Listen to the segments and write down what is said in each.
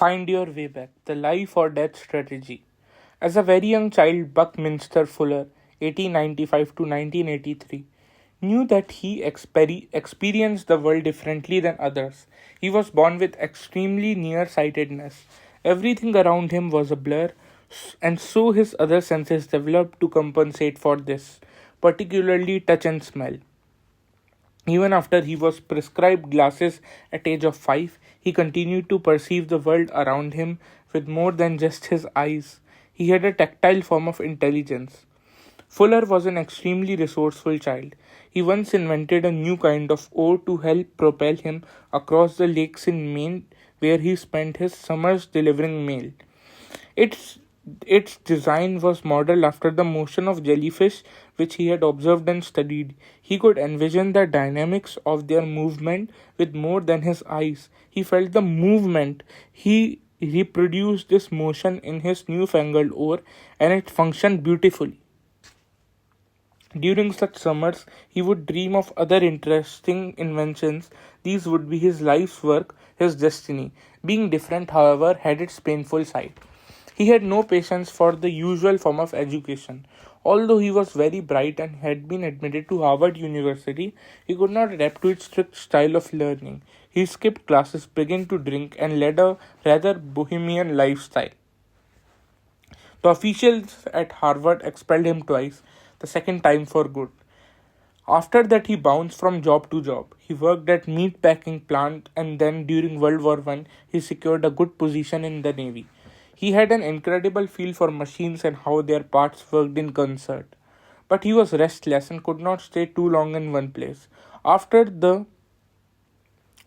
Find Your Way Back: The Life or Death Strategy. As a very young child, Buckminster Fuller, 1895 to 1983, knew that he experienced the world differently than others. He was born with extremely nearsightedness. Everything around him was a blur, and so his other senses developed to compensate for this, particularly touch and smell. Even after he was prescribed glasses at age of 5, he continued to perceive the world around him with more than just his eyes. He had a tactile form of intelligence. Fuller was an extremely resourceful child. He once invented a new kind of oar to help propel him across the lakes in Maine, where he spent his summers delivering mail. Its its design was modeled after the motion of jellyfish, which he had observed and studied. He could envision the dynamics of their movement with more than his eyes. He felt the movement. He reproduced this motion in his newfangled oar, and it functioned beautifully. During such summers, he would dream of other interesting inventions. These would be his life's work, his destiny. Being different, however, had its painful side. He had no patience for the usual form of education. Although he was very bright and had been admitted to Harvard University, he could not adapt to its strict style of learning. He skipped classes, began to drink, and led a rather bohemian lifestyle. The officials at Harvard expelled him twice, the second time for good. After that, he bounced from job to job. He worked at meat packing plant, and then during World War One, he secured a good position in the Navy. He had an incredible feel for machines and how their parts worked in concert. But he was restless and could not stay too long in one place. After the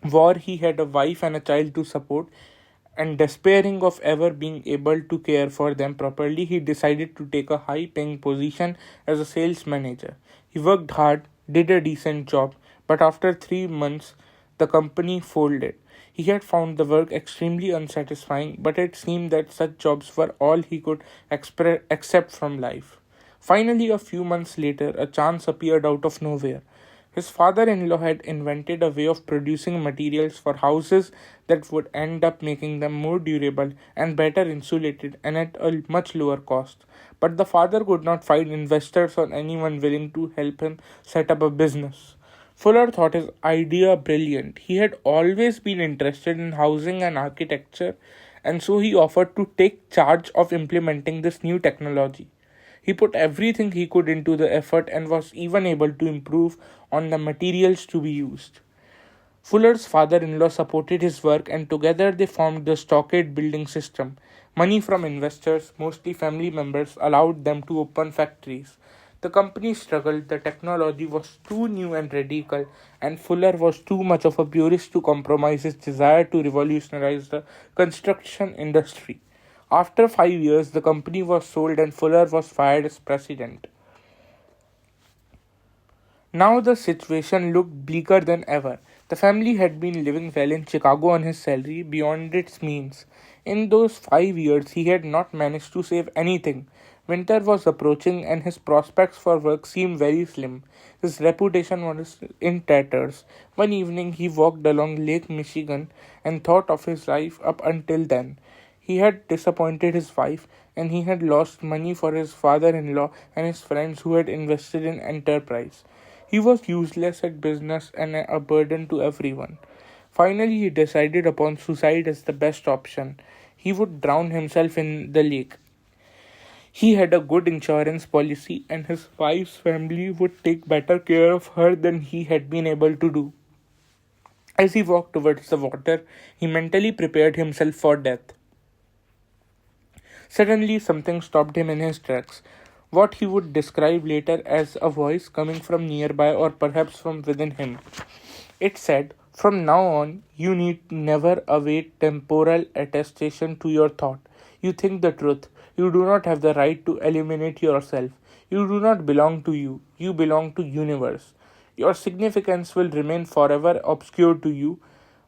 war, he had a wife and a child to support, and despairing of ever being able to care for them properly, he decided to take a high paying position as a sales manager. He worked hard, did a decent job, but after 3 months, the company folded. He had found the work extremely unsatisfying, but it seemed that such jobs were all he could accept from life. Finally, a few months later, a chance appeared out of nowhere. His father in law had invented a way of producing materials for houses that would end up making them more durable and better insulated and at a much lower cost. But the father could not find investors or anyone willing to help him set up a business. Fuller thought his idea brilliant. He had always been interested in housing and architecture, and so he offered to take charge of implementing this new technology. He put everything he could into the effort and was even able to improve on the materials to be used. Fuller's father in law supported his work, and together they formed the Stockade building system. Money from investors, mostly family members, allowed them to open factories. The company struggled, the technology was too new and radical, and Fuller was too much of a purist to compromise his desire to revolutionize the construction industry. After 5 years, the company was sold and Fuller was fired as president. Now the situation looked bleaker than ever. The family had been living well in Chicago on his salary beyond its means. In those 5 years, he had not managed to save anything. Winter was approaching and his prospects for work seemed very slim. His reputation was in tatters. One evening, he walked along Lake Michigan and thought of his life up until then. He had disappointed his wife, and he had lost money for his father in law and his friends who had invested in enterprise. He was useless at business and a burden to everyone. Finally, he decided upon suicide as the best option. He would drown himself in the lake. He had a good insurance policy, and his wife's family would take better care of her than he had been able to do. As he walked towards the water, he mentally prepared himself for death. Suddenly, something stopped him in his tracks. What he would describe later as a voice coming from nearby or perhaps from within him. It said, "From now on, you need never await temporal attestation to your thought. You think the truth. You do not have the right to eliminate yourself. You do not belong to you. You belong to universe. Your significance will remain forever obscure to you,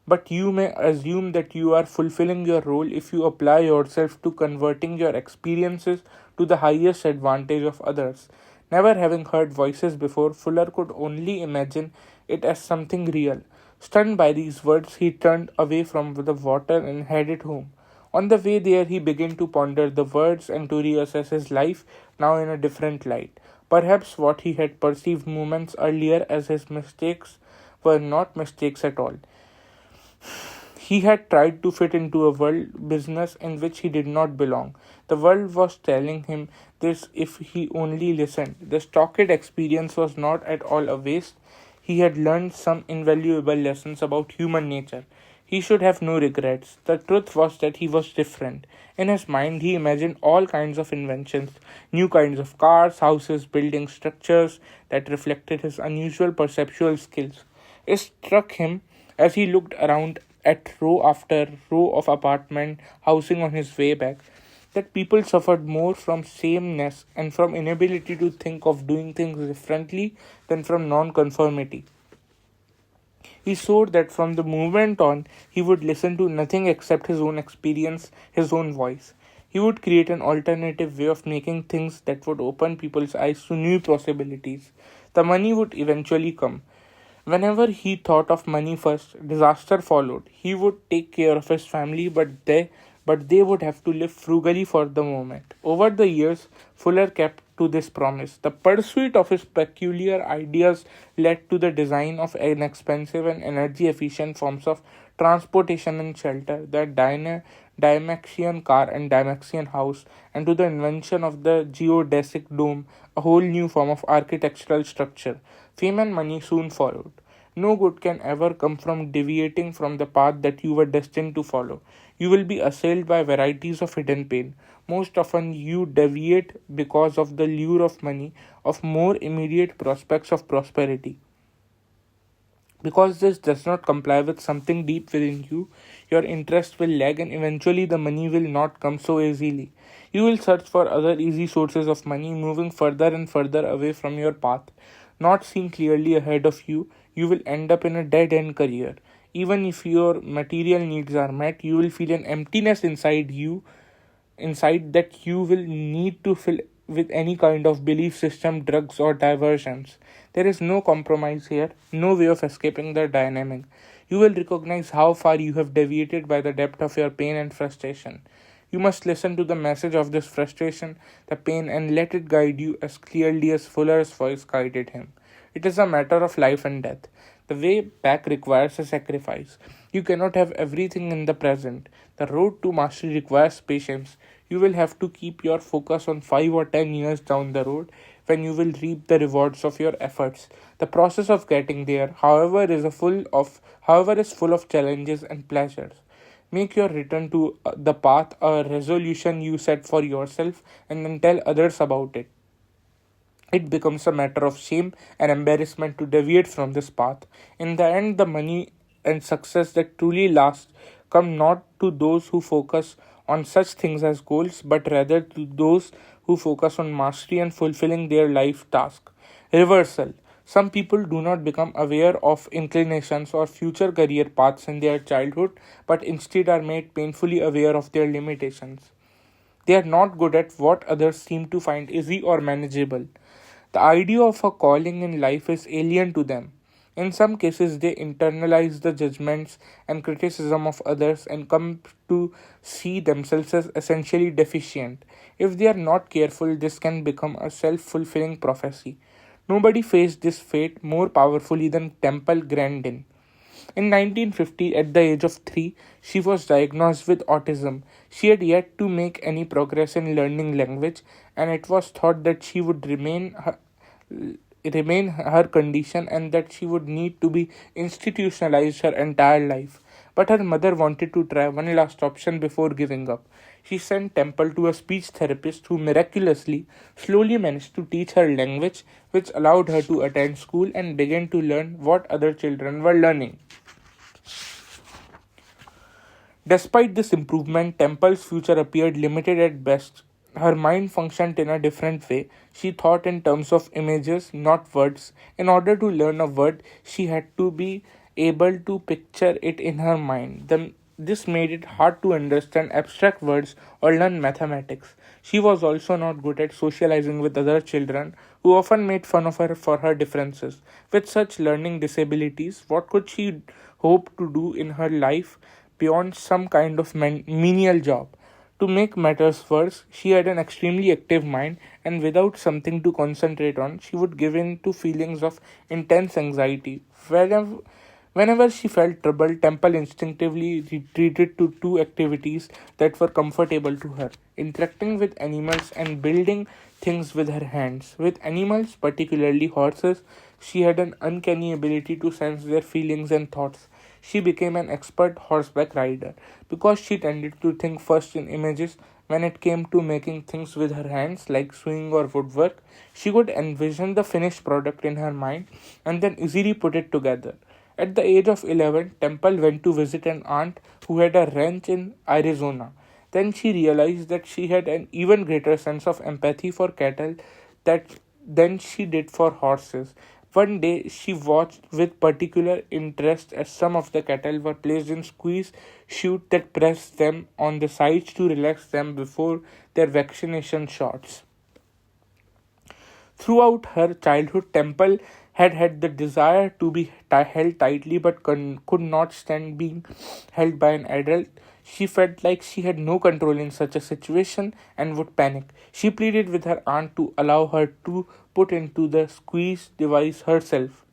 but you may assume that you are fulfilling your role if you apply yourself to converting your experiences to the highest advantage of others." Never having heard voices before, Fuller could only imagine it as something real. Stunned by these words, he turned away from the water and headed home. On the way there, he began to ponder the words and to reassess his life now in a different light. Perhaps what he had perceived moments earlier as his mistakes were not mistakes at all. He had tried to fit into a world business in which he did not belong. The world was telling him this if he only listened. The Stockade experience was not at all a waste. He had learned some invaluable lessons about human nature. He should have no regrets. The truth was that he was different. In his mind, he imagined all kinds of inventions, new kinds of cars, houses, building structures that reflected his unusual perceptual skills. It struck him as he looked around at row after row of apartment housing on his way back that people suffered more from sameness and from inability to think of doing things differently than from non-conformity. He swore that from the moment on he would listen to nothing except his own experience, his own voice. He would create an alternative way of making things that would open people's eyes to new possibilities. The money would eventually come. Whenever he thought of money first, disaster followed. He would take care of his family, but they would have to live frugally for the moment. Over the years, Fuller kept to this promise. The pursuit of his peculiar ideas led to the design of inexpensive and energy efficient forms of transportation and shelter, the Dymaxion car and Dymaxion house, and to the invention of the geodesic dome, a whole new form of architectural structure. Fame and money soon followed. No good can ever come from deviating from the path that you were destined to follow. You will be assailed by varieties of hidden pain. Most often, you deviate because of the lure of money, of more immediate prospects of prosperity. Because this does not comply with something deep within you, your interest will lag and eventually the money will not come so easily. You will search for other easy sources of money, moving further and further away from your path. Not seeing clearly ahead of you, you will end up in a dead end career. Even if your material needs are met, you will feel an emptiness inside that you will need to fill with any kind of belief system, drugs, or diversions. There is no compromise here, no way of escaping the dynamic. You will recognize how far you have deviated by the depth of your pain and frustration. You must listen to the message of this frustration, the pain, and let it guide you as clearly as Fuller's voice guided him. It is a matter of life and death. The way back requires a sacrifice. You cannot have everything in the present. The road to mastery requires patience. You will have to keep your focus on 5 or 10 years down the road when you will reap the rewards of your efforts. The process of getting there, however, is full of challenges and pleasures. Make your return to the path a resolution you set for yourself and then tell others about it. It becomes a matter of shame and embarrassment to deviate from this path. In the end, the money and success that truly last come not to those who focus on such things as goals, but rather to those who focus on mastery and fulfilling their life task. Reversal. Some people do not become aware of inclinations or future career paths in their childhood, but instead are made painfully aware of their limitations. They are not good at what others seem to find easy or manageable. The idea of a calling in life is alien to them. In some cases, they internalize the judgments and criticism of others and come to see themselves as essentially deficient. If they are not careful, this can become a self fulfilling prophecy. Nobody faced this fate more powerfully than Temple Grandin. In 1950, at the age of 3, she was diagnosed with autism. She had yet to make any progress in learning language, and it was thought that she would remain her condition and that she would need to be institutionalized her entire life. But her mother wanted to try one last option before giving up. She sent Temple to a speech therapist who miraculously slowly managed to teach her language, which allowed her to attend school and begin to learn what other children were learning. Despite this improvement, Temple's future appeared limited at best. Her mind functioned in a different way. She thought in terms of images, not words. In order to learn a word, she had to be able to picture it in her mind. This made it hard to understand abstract words or learn mathematics. She was also not good at socializing with other children, who often made fun of her for her differences. With such learning disabilities, what could she hope to do in her life beyond some kind of menial job. To make matters worse, she had an extremely active mind, and without something to concentrate on, she would give in to feelings of intense anxiety. Whenever she felt trouble, Temple instinctively retreated to two activities that were comfortable to her: interacting with animals and building things with her hands. With animals, particularly horses, she had an uncanny ability to sense their feelings and thoughts. She became an expert horseback rider because she tended to think first in images. When it came to making things with her hands, like sewing or woodwork, she could envision the finished product in her mind and then easily put it together. At the age of 11, Temple went to visit an aunt who had a ranch in Arizona. Then she realized that she had an even greater sense of empathy for cattle that, than she did for horses. One day, she watched with particular interest as some of the cattle were placed in squeeze chute that pressed them on the sides to relax them before their vaccination shots. Throughout her childhood, Temple had had the desire to be held tightly but could not stand being held by an adult. She felt like she had no control in such a situation and would panic. She pleaded with her aunt to allow her to put into the squeeze device herself.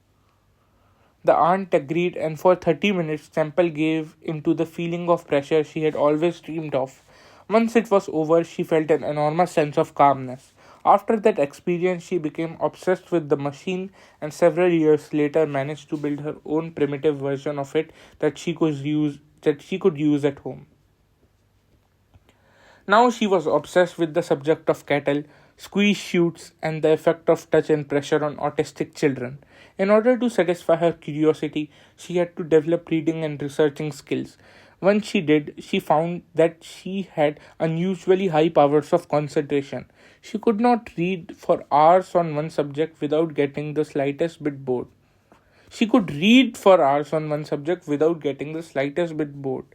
The aunt agreed, and for 30 minutes, Temple gave into the feeling of pressure she had always dreamed of. Once it was over, she felt an enormous sense of calmness. After that experience, she became obsessed with the machine and several years later managed to build her own primitive version of it that she could use at home. Now she was obsessed with the subject of cattle, squeeze chutes, and the effect of touch and pressure on autistic children. In order to satisfy her curiosity, she had to develop reading and researching skills. Once she did, she found that she had unusually high powers of concentration. She could not read for hours on one subject without getting the slightest bit bored. She could read for hours on one subject without getting the slightest bit bored.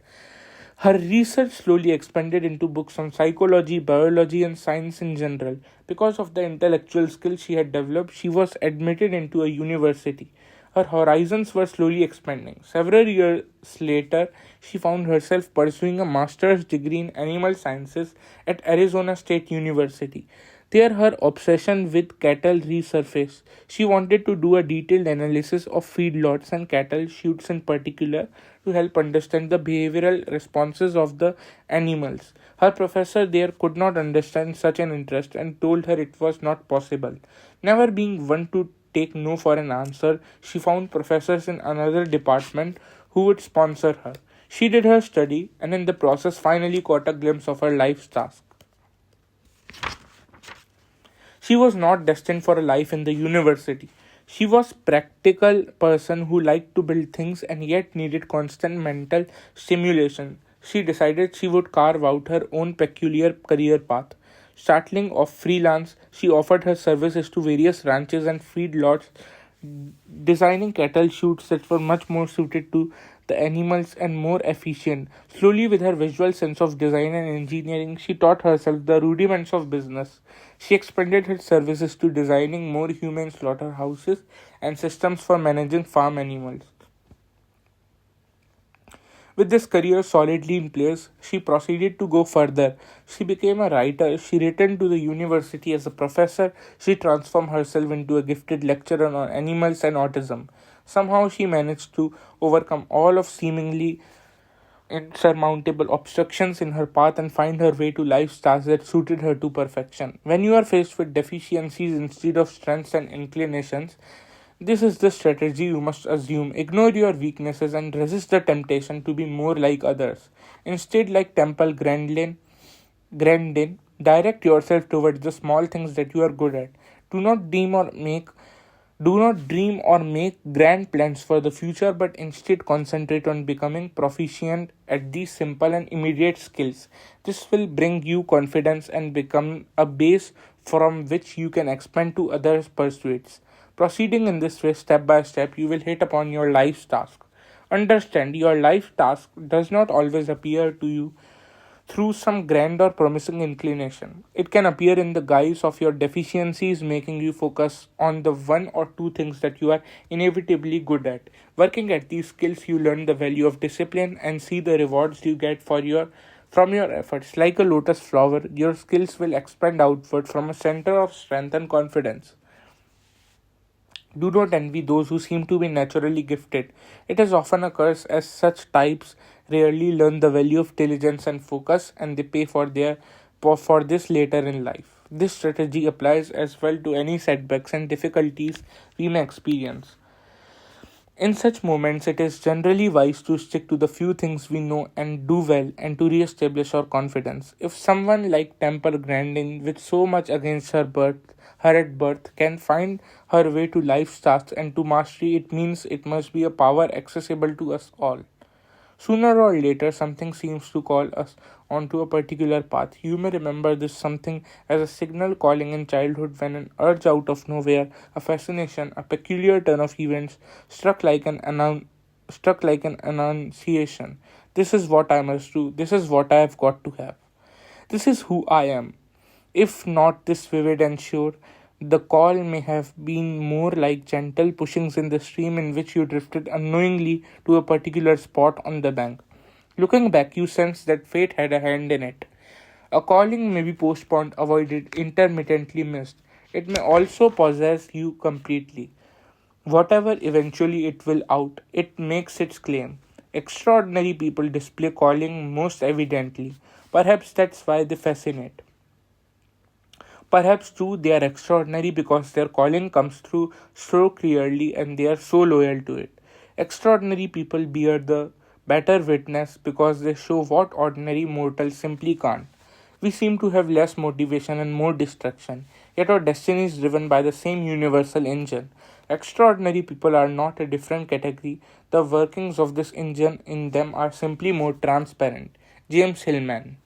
Her research slowly expanded into books on psychology, biology, and science in general. Because of the intellectual skills she had developed, she was admitted into a university. Her horizons were slowly expanding. Several years later, she found herself pursuing a master's degree in animal sciences at Arizona State University. There, her obsession with cattle resurfaced. She wanted to do a detailed analysis of feedlots and cattle chutes in particular to help understand the behavioral responses of the animals. Her professor there could not understand such an interest and told her it was not possible. Never being one to take no for an answer, she found professors in another department who would sponsor her. She did her study and in the process finally caught a glimpse of her life's task. She was not destined for a life in the university. She was practical person who liked to build things and yet needed constant mental stimulation. She decided she would carve out her own peculiar career path. Starting off freelance, she offered her services to various ranches and feedlots, designing cattle chutes that were much more suited to the animals and more efficient. Slowly, with her visual sense of design and engineering, she taught herself the rudiments of business. She expanded her services to designing more humane slaughterhouses and systems for managing farm animals. With this career solidly in place, she proceeded to go further. She became a writer. She returned to the university as a professor. She transformed herself into a gifted lecturer on animals and autism. Somehow she managed to overcome all of seemingly insurmountable obstructions in her path and find her way to lifestyles that suited her to perfection. When you are faced with deficiencies instead of strengths and inclinations, this is the strategy you must assume. Ignore your weaknesses and resist the temptation to be more like others. Instead, like Temple Grandin, direct yourself towards the small things that you are good at. Do not dream or make do not dream or make grand plans for the future, but instead concentrate on becoming proficient at these simple and immediate skills. This will bring you confidence and become a base from which you can expand to other pursuits. Proceeding in this way, step by step, you will hit upon your life's task. Understand, your life task does not always appear to you through some grand or promising inclination. It can appear in the guise of your deficiencies, making you focus on the one or two things that you are inevitably good at. Working at these skills, you learn the value of discipline and see the rewards you get from your efforts. Like a lotus flower, your skills will expand outward from a center of strength and confidence. Do not envy those who seem to be naturally gifted. It is often a curse, as such types rarely learn the value of diligence and focus, and they pay for this later in life. This strategy applies as well to any setbacks and difficulties we may experience. In such moments, it is generally wise to stick to the few things we know and do well and to re-establish our confidence. If someone like Temple Grandin, with so much against her at birth, can find her way to life's tasks and to mastery, it means it must be a power accessible to us all. Sooner or later, something seems to call us onto a particular path. You may remember this something as a signal calling in childhood when an urge out of nowhere, a fascination, a peculiar turn of events struck like an annunciation. This is what I must do. This is what I have got to have. This is who I am. If not this vivid and sure, the call may have been more like gentle pushings in the stream in which you drifted unknowingly to a particular spot on the bank. Looking back, you sense that fate had a hand in it. A calling may be postponed, avoided, intermittently missed. It may also possess you completely. Whatever eventually it will out, it makes its claim. Extraordinary people display calling most evidently. Perhaps that's why they fascinate. Perhaps too they are extraordinary because their calling comes through so clearly and they are so loyal to it. Extraordinary people bear the better witness because they show what ordinary mortals simply can't. We seem to have less motivation and more distraction, yet our destiny is driven by the same universal engine. Extraordinary people are not a different category, the workings of this engine in them are simply more transparent. James Hillman.